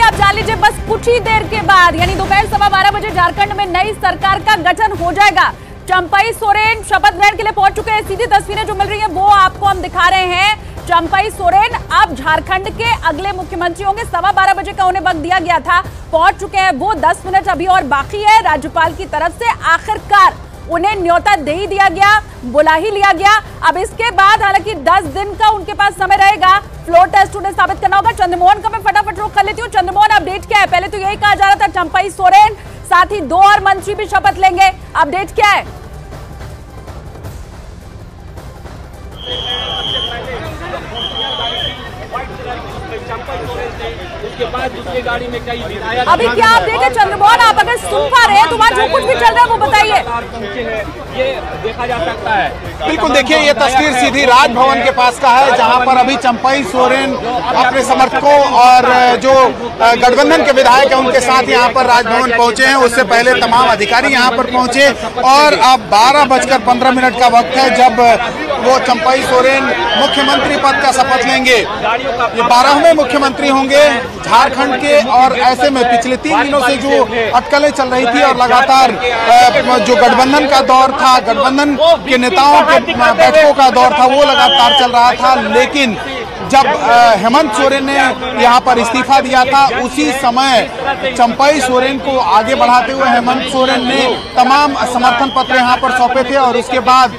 आप जान लीजिए बस कुछ ही देर के बाद यानी दोपहर 12:15 बजे झारखंड में नई सरकार का गठन हो जाएगा। चंपई सोरेन शपथ ग्रहण के लिए पहुंच चुके हैं। सीधी तस्वीरें जो मिल रही है वो आपको हम दिखा रहे हैं। चंपई सोरेन अब झारखंड के अगले मुख्यमंत्री होंगे। 12:15 बजे का उन्हें वक्त दिया गया था, पहुंच चुके हैं वो। 10 मिनट अभी और बाकी है। राज्यपाल की तरफ से आखिरकार उन्हें न्योता दे ही दिया गया, बुला ही लिया गया। अब इसके बाद हालांकि 10 दिन का उनके पास समय रहेगा। फ्लोर टेस्ट उन्हें साबित करना होगा। चंद्रमोहन का मैं फटाफट रुख कर लेती हूँ। चंद्रमोहन, अपडेट क्या है? पहले तो यही कहा जा रहा था चंपई सोरेन साथ ही 2 और मंत्री भी शपथ लेंगे, अपडेट क्या है? उसके बाद दूसरी गाड़ी में कई विधायक अभी क्या अपडेट है चंद्रमोहन? आप अगर सुन पा रहे हैं तो वहाँ जो कुछ भी चल रहा है वो बताइए। ये देखा जा सकता है। बिल्कुल, देखिए ये तस्वीर सीधी राजभवन के पास का है, जहां पर अभी चंपई सोरेन अपने समर्थकों और जो गठबंधन के विधायक हैं उनके साथ यहां पर राजभवन पहुंचे हैं। उससे पहले तमाम अधिकारी यहां पर पहुंचे और अब 12:15 का वक्त है जब वो चंपई सोरेन मुख्यमंत्री पद का शपथ लेंगे। ये 12वें मुख्यमंत्री होंगे झारखंड के। और ऐसे में पिछले 3 दिनों से जो अटकलें चल रही थी और लगातार जो गठबंधन का दौर था, गठबंधन के नेताओं के बैठकों का दौर था, वो लगातार चल रहा था। लेकिन जब हेमंत सोरेन ने यहाँ पर इस्तीफा दिया था, उसी समय चंपई सोरेन को आगे बढ़ाते हुए हेमंत सोरेन ने तमाम समर्थन पत्र यहाँ पर सौंपे थे। और उसके बाद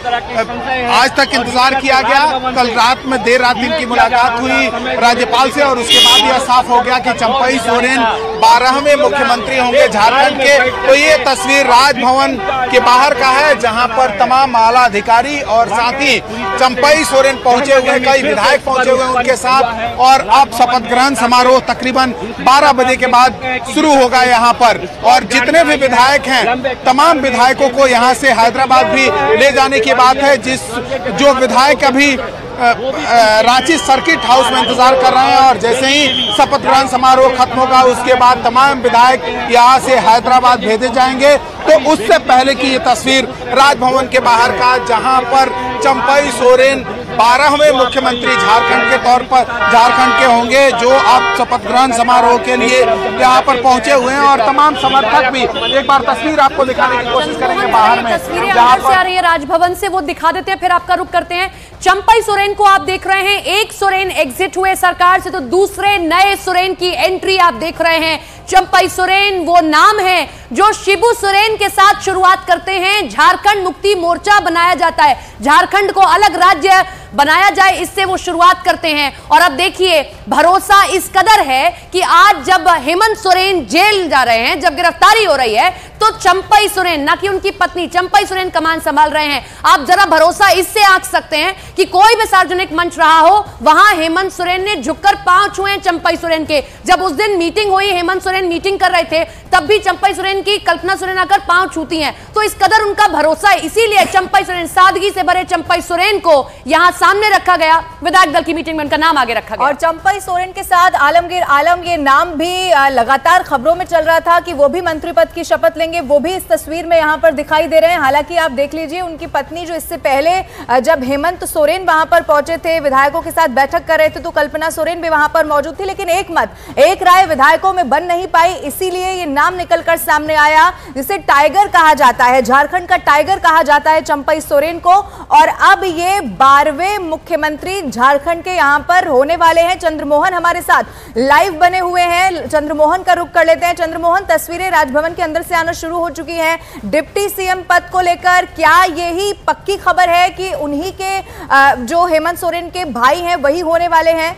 आज तक इंतजार किया गया। कल रात में देर रात इनकी मुलाकात हुई राज्यपाल से और उसके बाद यह साफ हो गया कि चंपई सोरेन 12वें मुख्यमंत्री होंगे झारखंड के। तो ये तस्वीर राजभवन के बाहर का है, जहाँ पर तमाम आला अधिकारी और साथ ही चंपई सोरेन पहुंचे हुए, कई विधायक पहुंचे हुए उनके साथ। और अब शपथ ग्रहण समारोह तकरीबन 12 बजे के बाद शुरू होगा यहाँ पर। और जितने भी विधायक हैं, तमाम विधायकों को यहाँ से हैदराबाद भी ले जाने की बात है। जो विधायक अभी रांची सर्किट हाउस में इंतजार कर रहे हैं और जैसे ही शपथ ग्रहण समारोह खत्म होगा उसके बाद तमाम विधायक यहाँ से हैदराबाद भेजे जाएंगे। तो उससे पहले की ये तस्वीर राजभवन के बाहर का, जहां पर चंपई सोरेन 12वें मुख्यमंत्री झारखंड के तौर पर झारखंड के होंगे, जो अब शपथ ग्रहण समारोह के लिए यहाँ पर पहुंचे हुए हैं। और तमाम समर्थक भी, एक बार तस्वीर आपको दिखाने की कोशिश करेंगे बाहर में, तस्वीरें बाहर से आ रही है राजभवन से, वो दिखा देते हैं, फिर आपका रुख करते हैं। चंपई सोरेन को आप देख रहे हैं, एक सोरेन एग्जिट हुए सरकार से तो दूसरे नए सोरेन की एंट्री आप देख रहे हैं। चंपई सोरेन वो नाम है जो शिबू सोरेन के साथ शुरुआत करते हैं। झारखंड मुक्ति मोर्चा बनाया जाता है, झारखंड को अलग राज्य बनाया जाए, इससे वो शुरुआत करते हैं। और अब देखिए भरोसा इस कदर है कि आज जब हेमंत सोरेन जेल जा रहे हैं, जब गिरफ्तारी हो रही है, तो चंपई सोरेन, ना कि उनकी पत्नी, चंपई सोरेन कमान संभाल रहे हैं। आप जरा भरोसा इससे आंक सकते हैं कि कोई भी सार्वजनिक मंच रहा हो, वहां हेमंत सोरेन ने झुककर पांव छुए चंपई सोरेन के। जब उस दिन मीटिंग हुई, हेमंत सोरेन मीटिंग कर रहे थे, तब भी चंपई सोरेन की कल्पना सोरेन आकर पांव छूती हैं। तो इस कदर उनका भरोसा है, इसीलिए चंपई सोरेन, सादगी से भरे चंपई सोरेन को यहां सामने रखा गया। विधायक दल की मीटिंग में उनका नाम आगे रखा गया। और चंपई सोरेन के साथ आलमगीर आलम, ये नाम भी लगातार खबरों में चल रहा था कि वो भी मंत्री पद की शपथ लेंगे। वो भी इस तस्वीर में यहाँ पर दिखाई दे रहे हैं। हालांकि आप देख लीजिए, उनकी पत्नी जो इससे पहले जब हेमंत सोरेन वहां पर पहुंचे थे, विधायकों के साथ बैठक कर रहे थे, तो कल्पना सोरेन भी वहां पर मौजूद थी। लेकिन एक मत, एक राय विधायकों में बन नहीं पाई, इसीलिए ये नाम निकलकर सामने आया, जिसे टाइगर कहा जाता है, झारखंड का टाइगर कहा जाता है चंपई सोरेन को। और अब ये 12वें मुख्यमंत्री झारखंड के यहाँ पर होने वाले हैं। चंद्रमोहन हमारे साथ लाइव बने हुए हैं, चंद्रमोहन का रुख कर लेते हैं। चंद्रमोहन, तस्वीरें राजभवन के अंदर से आना शुरू हो चुकी हैं डिप्टी सीएम पद को लेकर। क्या यही पक्की खबर है कि उन्हीं के जो हेमंत सोरेन के भाई हैं वही होने वाले हैं?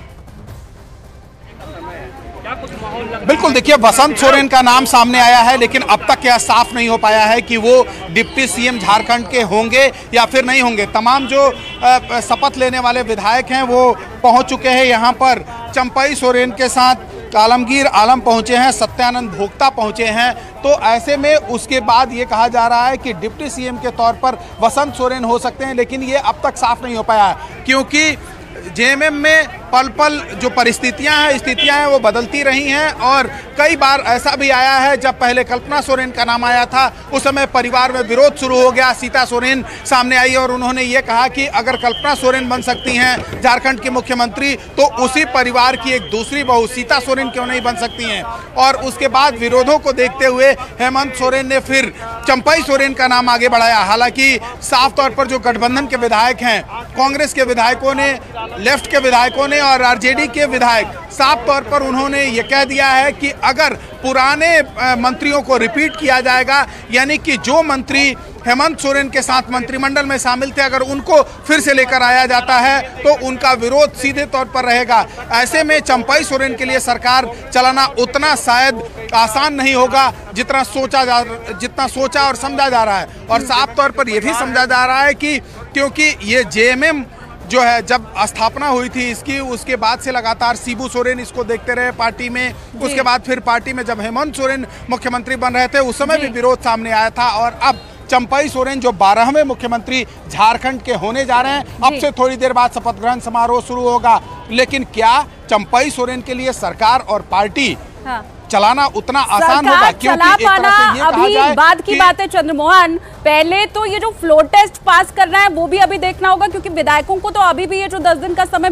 बिल्कुल, देखिए वसंत सोरेन का नाम सामने आया है, लेकिन अब तक यह साफ नहीं हो पाया है कि वो डिप्टी सीएम झारखंड के होंगे या फिर नहीं होंगे। तमाम जो शपथ लेने वाले विधायक हैं वो पहुंच चुके हैं यहाँ पर। चंपई सोरेन के साथ आलमगीर आलम पहुंचे हैं, सत्यानंद भोक्ता पहुंचे हैं। तो ऐसे में उसके बाद ये कहा जा रहा है कि डिप्टी सीएम के तौर पर वसंत सोरेन हो सकते हैं, लेकिन ये अब तक साफ नहीं हो पाया है, क्योंकि जेएमएम में पल पल जो परिस्थितियां हैं वो बदलती रही हैं। और कई बार ऐसा भी आया है, जब पहले कल्पना सोरेन का नाम आया था उस समय परिवार में विरोध शुरू हो गया। सीता सोरेन सामने आई और उन्होंने ये कहा कि अगर कल्पना सोरेन बन सकती हैं झारखंड की मुख्यमंत्री तो उसी परिवार की एक दूसरी बहू सीता सोरेन क्यों नहीं बन सकती हैं। और उसके बाद विरोधों को देखते हुए हेमंत सोरेन ने फिर चंपई सोरेन का नाम आगे बढ़ाया। हालांकि साफ तौर पर जो गठबंधन के विधायक हैं, कांग्रेस के विधायकों ने, लेफ्ट के विधायकों ने और आरजेडी के विधायक, साफ तौर पर उन्होंने ये कह दिया है कि अगर पुराने मंत्रियों को रिपीट किया जाएगा, यानी कि जो मंत्री हेमंत सोरेन के साथ मंत्रिमंडल में शामिल थे, अगर उनको फिर से लेकर आया जाता है तो उनका विरोध सीधे तौर पर रहेगा। ऐसे में चंपई सोरेन के लिए सरकार चलाना उतना शायद आसान नहीं होगा जितना सोचा और समझा जा रहा है। और साफ तौर पर यह भी समझा जा रहा है कि क्योंकि ये जेएमएम जो है जब स्थापना हुई थी इसकी, उसके बाद से लगातार शिबू सोरेन इसको देखते रहे पार्टी में। उसके बाद फिर पार्टी में जब हेमंत सोरेन मुख्यमंत्री बन रहे थे उस समय भी विरोध सामने आया था। और अब चंपई सोरेन जो 12वें मुख्यमंत्री झारखंड के होने जा रहे हैं, अब से थोड़ी देर बाद शपथ ग्रहण समारोह शुरू होगा। लेकिन क्या चंपई सोरेन के लिए सरकार और पार्टी चलाना उतना आसान होगा? चला पाना अभी बाद की बात है चंद्रमोहन। पहले तो ये जो फ्लोर टेस्ट पास करना है वो भी अभी देखना होगा, क्योंकि विधायकों को तो अभी भी ये जो 10 दिन का समय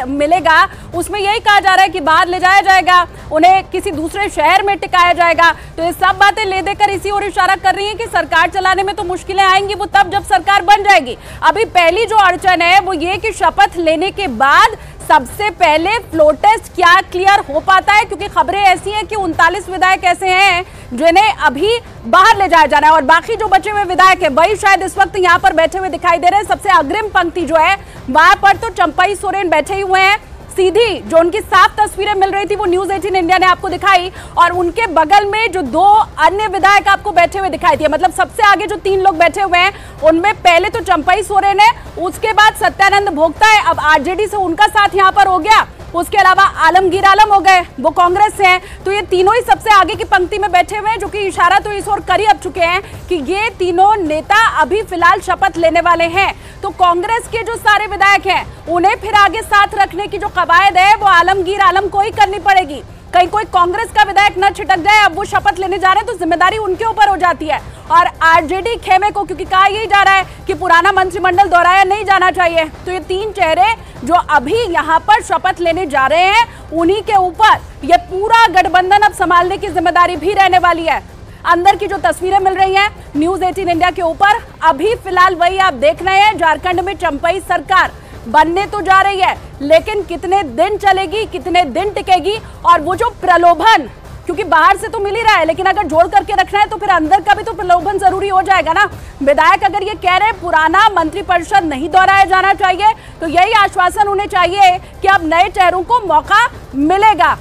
मिलेगा उसमें यही कहा जा रहा है कि बाहर ले जाया जाएगा, उन्हें किसी दूसरे शहर में टिकाया जाएगा। तो ये सब बातें ले देकर इसी ओर इशारा कर रही है कि सरकार चलाने में तो मुश्किलें आएंगी, वो तब जब सरकार बन जाएगी। अभी पहली जो अड़चन है वो ये कि शपथ लेने के बाद सबसे पहले फ्लोर टेस्ट क्या क्लियर हो पाता है, क्योंकि खबरें ऐसी हैं कि 39 विधायक ऐसे हैं जिन्हें अभी बाहर ले जाया जाना है और बाकी जो बचे हुए विधायक हैं वही शायद इस वक्त यहाँ पर बैठे हुए दिखाई दे रहे हैं। सबसे अग्रिम पंक्ति जो है वहां पर तो चंपई सोरेन बैठे ही हुए हैं। सीधी जो उनकी साफ तस्वीरें मिल रही थी वो न्यूज़ 18 इंडिया ने आपको दिखाई, और उनके बगल में जो 2 अन्य विधायक आपको बैठे हुए दिखाई दिए, मतलब सबसे आगे जो 3 लोग बैठे हुए हैं उनमें पहले तो चंपई सोरेन है, उसके बाद सत्यानंद भोक्ता है, अब आरजेडी से उनका साथ यहाँ पर हो गया, उसके अलावा आलमगीर आलम हो गए, वो कांग्रेस से हैं। तो ये तीनों ही सबसे आगे की पंक्ति में बैठे हुए हैं, जो कि इशारा तो इस ओर कर ही अब चुके हैं कि ये तीनों नेता अभी फिलहाल शपथ लेने वाले हैं। तो कांग्रेस के जो सारे विधायक हैं उन्हें फिर आगे साथ रखने की जो कवायद है वो आलमगीर आलम को ही करनी पड़ेगी। कहीं कोई कांग्रेस का विधायक न छिटक जाए, अब वो शपथ लेने जा रहे हैं तो जिम्मेदारी उनके ऊपर हो जाती है। और आरजेडी खेमे को, क्योंकि कहा यही जा रहा है कि पुराना मंत्रिमंडल दोहराया नहीं जाना चाहिए, तो ये 3 चेहरे जो अभी यहाँ पर शपथ लेने जा रहे हैं उन्हीं के ऊपर ये पूरा गठबंधन अब संभालने की जिम्मेदारी भी रहने वाली है। अंदर की जो तस्वीरें मिल रही हैं न्यूज़ 18 इंडिया के ऊपर, अभी फिलहाल वही आप देख रहे हैं। झारखंड में चंपई सरकार बनने तो जा रही है, लेकिन कितने दिन चलेगी, कितने दिन टिकेगी, और वो जो प्रलोभन, क्योंकि बाहर से तो मिल ही रहा है लेकिन अगर जोड़ करके रखना है तो फिर अंदर का भी तो प्रलोभन जरूरी हो जाएगा ना। विधायक अगर ये कह रहे हैं पुराना मंत्रिपरिषद नहीं दोहराया जाना चाहिए, तो यही आश्वासन उन्हें चाहिए कि अब नए चेहरों को मौका मिलेगा।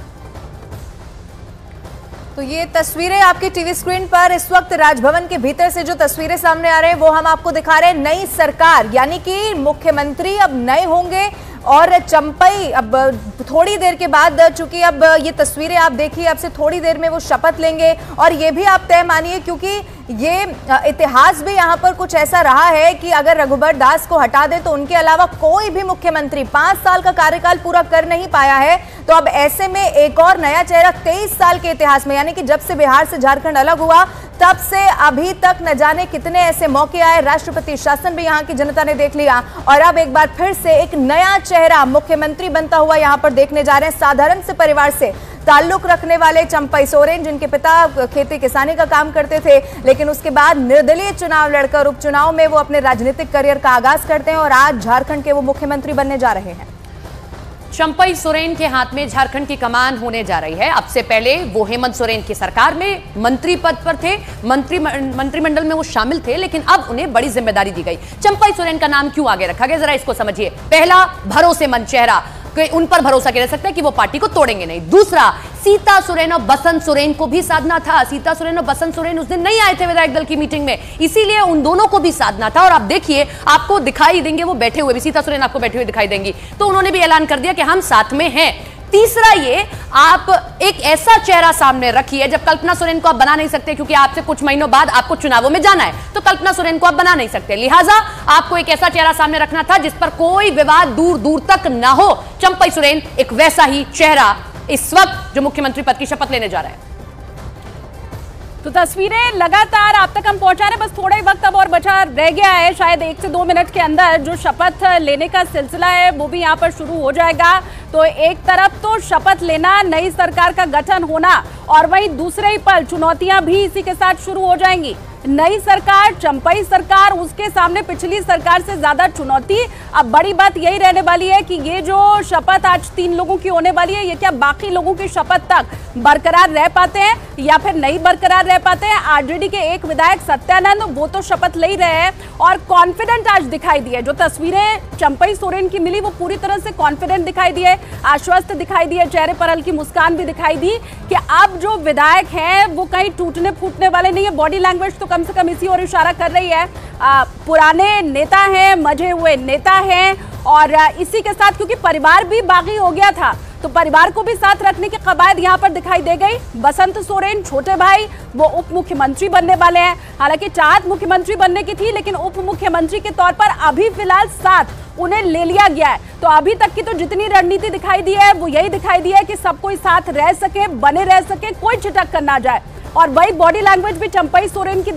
तो ये तस्वीरें आपकी टीवी स्क्रीन पर इस वक्त राजभवन के भीतर से जो तस्वीरें सामने आ रहे हैं वो हम आपको दिखा रहे हैं। नई सरकार, यानी कि मुख्यमंत्री अब नए होंगे और चंपई अब थोड़ी देर के बाद, चूंकि अब ये तस्वीरें आप देखिए, अब से थोड़ी देर में वो शपथ लेंगे। और ये भी आप तय मानिए, क्योंकि ये इतिहास भी यहाँ पर कुछ ऐसा रहा है कि अगर रघुबर दास को हटा दे तो उनके अलावा कोई भी मुख्यमंत्री 5 साल का कार्यकाल पूरा कर नहीं पाया है। तो अब ऐसे में एक और नया चेहरा 23 साल के इतिहास में, यानी कि जब से बिहार से झारखंड अलग हुआ तब से अभी तक न जाने कितने ऐसे मौके आए, राष्ट्रपति शासन भी यहाँ की जनता ने देख लिया, और अब एक बार फिर से एक नया चेहरा मुख्यमंत्री बनता हुआ यहाँ पर देखने जा रहे हैं। साधारण से परिवार से ताल्लुक रखने वाले चंपई सोरेन, जिनके पिता खेती किसानी का काम करते थे, लेकिन उसके बाद निर्दलीय चुनाव लड़कर उपचुनाव में वो अपने राजनीतिक करियर का आगाज करते हैं और आज झारखंड के वो मुख्यमंत्री बनने जा रहे हैं। चंपई सोरेन के हाथ में झारखंड की कमान होने जा रही है। अब से पहले वो हेमंत सोरेन की सरकार में मंत्री पद पर थे, मंत्रिमंडल में वो शामिल थे, लेकिन अब उन्हें बड़ी जिम्मेदारी दी गई। चंपई सोरेन का नाम क्यों आगे रखा गया, जरा इसको समझिए। पहला, भरोसेमंद चेहरा, उन पर भरोसा किया जा सकता है कि वो पार्टी को तोड़ेंगे नहीं। दूसरा, सीता सोरेन और बसंत सोरेन को भी साधना था। सीता सोरेन और बसंत सोरेन उस दिन नहीं आए थे विधायक दल की मीटिंग में, इसीलिए उन दोनों को भी साधना था। और आप देखिए, आपको दिखाई देंगे वो बैठे हुए भी, सीता सोरेन आपको बैठे हुए दिखाई देंगी, तो उन्होंने भी ऐलान कर दिया कि हम साथ में हैं। तीसरा ये, आप एक ऐसा चेहरा सामने रखिए, जब कल्पना सोरेन को आप बना नहीं सकते क्योंकि आपसे कुछ महीनों बाद आपको चुनावों में जाना है, तो कल्पना सोरेन को आप बना नहीं सकते, लिहाजा आपको एक ऐसा चेहरा सामने रखना था जिस पर कोई विवाद दूर दूर तक ना हो। चंपई सोरेन एक वैसा ही चेहरा इस वक्त जो मुख्यमंत्री पद की शपथ लेने जा रहा है। तो तस्वीरें लगातार आप तक हम पहुंचा रहे, बस थोड़ा ही वक्त अब और बचा रह गया है, शायद 1 से 2 मिनट के अंदर जो शपथ लेने का सिलसिला है वो भी यहां पर शुरू हो जाएगा। तो एक तरफ तो शपथ लेना, नई सरकार का गठन होना, और वहीं दूसरे ही पल चुनौतियां भी इसी के साथ शुरू हो जाएंगी। नई सरकार, चंपई सरकार, उसके सामने पिछली सरकार से ज्यादा चुनौती। अब बड़ी बात यही रहने वाली है कि ये जो शपथ आज 3 लोगों की होने वाली है, ये क्या बाकी लोगों की शपथ तक बरकरार रह पाते हैं या फिर नहीं बरकरार रह पाते हैं। आरजेडी के एक विधायक सत्यानंद, वो तो शपथ ले ही रहे हैं और कॉन्फिडेंट आज दिखाई दिए। जो तस्वीरें चंपई सोरेन की मिली वो पूरी तरह से कॉन्फिडेंट दिखाई दिए, आश्वस्त दिखाई दिए, चेहरे पर हल्की मुस्कान भी दिखाई दी कि अब जो विधायक हैं वो कहीं टूटने फूटने वाले नहीं है। बॉडी लैंग्वेज तो कम से कम इसी ओर इशारा कर रही है। पुराने नेता हैं, मजे हुए नेता हैं, और इसी के साथ क्योंकि परिवार भी बागी हो गया था तो परिवार को भी साथ रखने की कवायद यहां पर दिखाई दे गई। बसंत सोरेन छोटे भाई, वो उप मुख्यमंत्री बनने वाले हैं। हालांकि चाहत मुख्यमंत्री बनने की थी, लेकिन उप मुख्यमंत्री के तौर पर अभी फिलहाल साथ उन्हें ले लिया गया है। तो अभी तक की तो जितनी रणनीति दिखाई दी है वो यही दिखाई दी है कि सब कोई साथ रह सके, बने रह सके, कोई छिटक कर ना जाए। और वही बॉडी लैंग्वेज भी चंपई सोरेन की